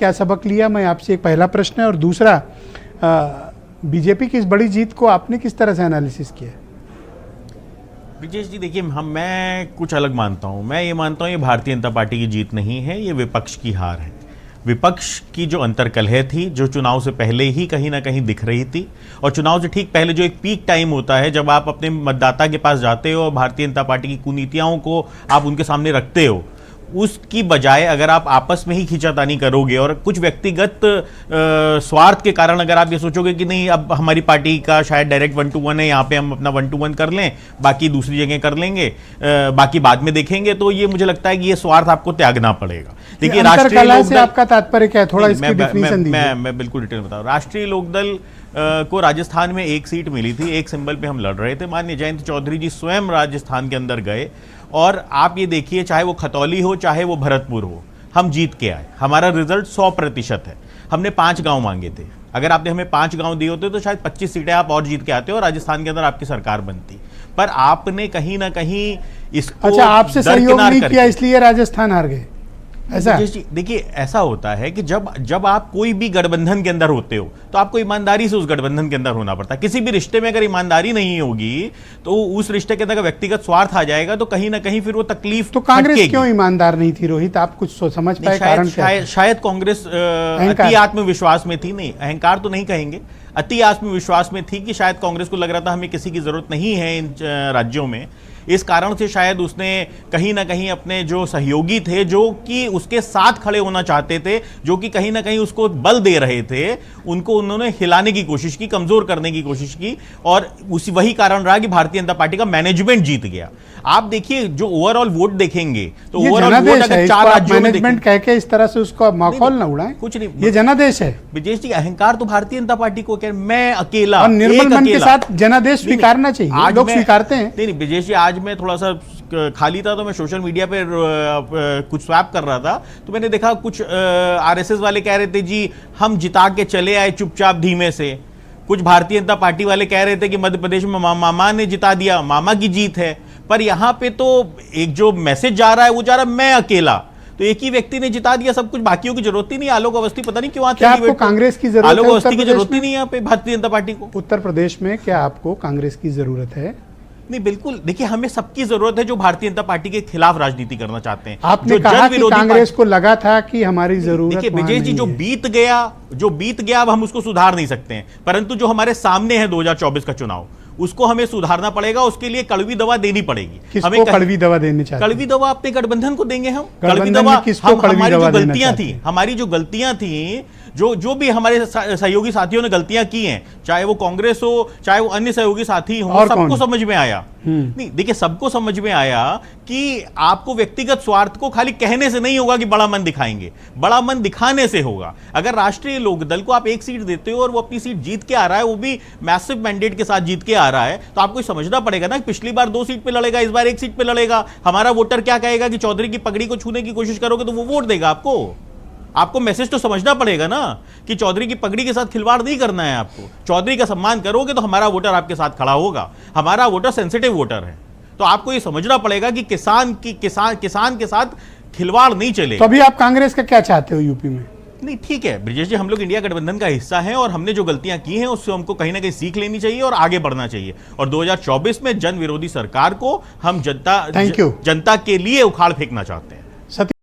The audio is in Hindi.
क्या सबक लिया, मैं आपसे एक पहला प्रश्न है। और दूसरा, बीजेपी की इस बड़ी जीत को आपने किस तरह से एनालिसिस किया? ब्रिजेश जी देखिए, मैं कुछ अलग मानता हूं। मैं ये मानता हूं ये भारतीय जनता पार्टी की जीत नहीं है, ये विपक्ष की हार है। विपक्ष की जो अंतर्कलह थी, जो चुनाव से पहले ही कहीं ना कहीं दिख रही थी, और चुनाव से ठीक पहले जो एक पीक टाइम होता है जब आप अपने मतदाता के पास जाते हो और भारतीय जनता पार्टी की कुनीतियों को आप उनके सामने रखते हो, उसकी बजाय अगर आप आपस में ही खींचातानी करोगे और कुछ व्यक्तिगत स्वार्थ के कारण अगर आप ये सोचोगे कि नहीं अब हमारी पार्टी का शायद डायरेक्ट 1-to-1 है, यहाँ पे हम अपना 1-to-1 कर लें, बाकी दूसरी जगह कर लेंगे, बाकी बाद में देखेंगे, तो ये मुझे लगता है कि ये स्वार्थ आपको त्यागना पड़ेगा। देखिए, राष्ट्रीय लोकदल, आपका तात्पर्य क्या है? थोड़ा इसकी डेफिनेशन दीजिए। मैं बिल्कुल डिटेल बताऊं। राष्ट्रीय लोकदल को राजस्थान में एक सीट मिली थी, एक सिंबल पे हम लड़ रहे थे। माननीय जयंत चौधरी जी स्वयं राजस्थान के अंदर गए और आप ये देखिए, चाहे वो खतौली हो चाहे वो भरतपुर हो, हम जीत के आए। हमारा रिजल्ट 100% है। हमने 5 गांव मांगे थे। अगर आपने हमें 5 गांव दिए होते तो शायद 25 सीटें आप और जीत के आते हो और राजस्थान के अंदर आपकी सरकार बनती। पर आपने कहीं ना कहीं इसको, अच्छा, आपसे सहयोग नहीं किया इसलिए राजस्थान हार गए, ऐसा? देखिए, ऐसा होता है कि जब आप कोई भी गठबंधन के अंदर होते हो तो आपको ईमानदारी से उस गठबंधन के अंदर होना पड़ता है। किसी भी रिश्ते में अगर ईमानदारी नहीं होगी तो उस रिश्ते के अंदर व्यक्तिगत स्वार्थ आ जाएगा, तो कहीं ना कहीं फिर वो तकलीफ। तो कांग्रेस क्यों ईमानदार नहीं थी रोहित? आप कुछ समझ पाए कारण? शायद कांग्रेस अति आत्मविश्वास में थी। नहीं, अहंकार तो नहीं कहेंगे, अति आत्मविश्वास में थी कि शायद कांग्रेस को लग रहा था हमें किसी की जरूरत नहीं है इन राज्यों में। इस कारण से शायद उसने कहीं ना कहीं अपने जो सहयोगी थे, जो कि उसके साथ खड़े होना चाहते थे, जो कि कहीं ना कहीं उसको बल दे रहे थे, उनको उन्होंने हिलाने की कोशिश की, कमजोर करने की कोशिश की, और वही कारण रहा कि भारतीय जनता पार्टी का मैनेजमेंट जीत गया। आप देखिए, जो ओवरऑल वोट देखेंगे तो ओवरऑल वोट अगर 4 राज्यों में मैनेजमेंट कह के इस तरह से उसको माहौल ना उड़ाएं, कुछ नहीं, ये जनादेश है। विजेश जी, अहंकार तो भारतीय जनता पार्टी को कह, मैं अकेला, और निर्मल मन के साथ जनादेश स्वीकारना चाहिए, लोग स्वीकारते हैं। नहीं विजेश जी, आज मैं थोड़ा सा खाली था तो मैं सोशल मीडिया पे कुछ स्वैप कर रहा था, तो मैंने देखा कुछ आरएसएस वाले कह रहे थे जी हम जिता के चले आए चुपचाप धीमे से। कुछ भारतीय जनता पार्टी वाले कह रहे थे कि मध्य प्रदेश में मामा ने जिता दिया, मामा की जीत है। पर यहां पे तो एक जो मैसेज जा रहा है वो जा रहा है मैं अकेला, तो एक ही व्यक्ति ने जिता दिया सब कुछ, बाकियों की जरूरत ही नहीं। आलोक अवस्थी पता नहीं क्यों आते हैं। आपको कांग्रेस की जरूरत है? आलोक अवस्थी की जरूरत ही नहीं है यहाँ पे भारतीय जनता पार्टी को। उत्तर प्रदेश में क्या आपको कांग्रेस की जरूरत है? नहीं, बिल्कुल। देखिए, हमें सबकी जरूरत है जो भारतीय जनता पार्टी के खिलाफ राजनीति करना चाहते हैं। आपने कहा कि कांग्रेस को लगा था कि हमारी जरूरत। देखिए विजय जी, जो बीत गया अब हम उसको सुधार नहीं सकते हैं, परंतु जो हमारे सामने है 2024 का चुनाव, उसको हमें सुधारना पड़ेगा। उसके लिए कड़वी दवा देनी पड़ेगी। किसको कड़वी दवा देनी चाहिए? कड़वी दवा अपने गठबंधन को देंगे हम। कड़वी दवा हमारी जो गलतियां थी, जो भी हमारे सहयोगी साथियों ने गलतियां की हैं, चाहे वो कांग्रेस हो चाहे वो अन्य सहयोगी साथी हो, सबको समझ में आया। नहीं, देखिए, सबको समझ में आया कि आपको व्यक्तिगत स्वार्थ को खाली कहने से नहीं होगा कि बड़ा मन दिखाएंगे, बड़ा मन दिखाने से होगा। अगर राष्ट्रीय लोकदल को आप एक सीट देते हो और वो अपनी सीट जीत के आ रहा है, वो भी मैसिव मैंडेट के साथ जीत के आ रहा है, तो आपको समझना पड़ेगा ना, पिछली बार 2 सीट पे लड़ेगा, इस बार 1 सीट पे लड़ेगा। हमारा वोटर क्या कहेगा कि चौधरी की पगड़ी को छूने की कोशिश करोगे तो वो वोट देगा आपको मैसेज तो समझना पड़ेगा ना कि चौधरी की पगड़ी के साथ खिलवाड़ नहीं करना है आपको। चौधरी का सम्मान करोगे तो हमारा वोटर आपके साथ खड़ा होगा। हमारा वोटर सेंसिटिव वोटर है, तो आपको ये समझना पड़ेगा कि किसान के साथ खिलवाड़ नहीं चले। तो अभी आप कांग्रेस का क्या चाहते हो यूपी में? नहीं, ठीक है ब्रिजेश जी, हम लोग इंडिया गठबंधन का हिस्सा हैं और हमने जो गलतियां की हैं उससे हमको कहीं ना कहीं सीख लेनी चाहिए और आगे बढ़ना चाहिए। और 2024 में जन विरोधी सरकार को हम जनता के लिए उखाड़ फेंकना चाहते हैं।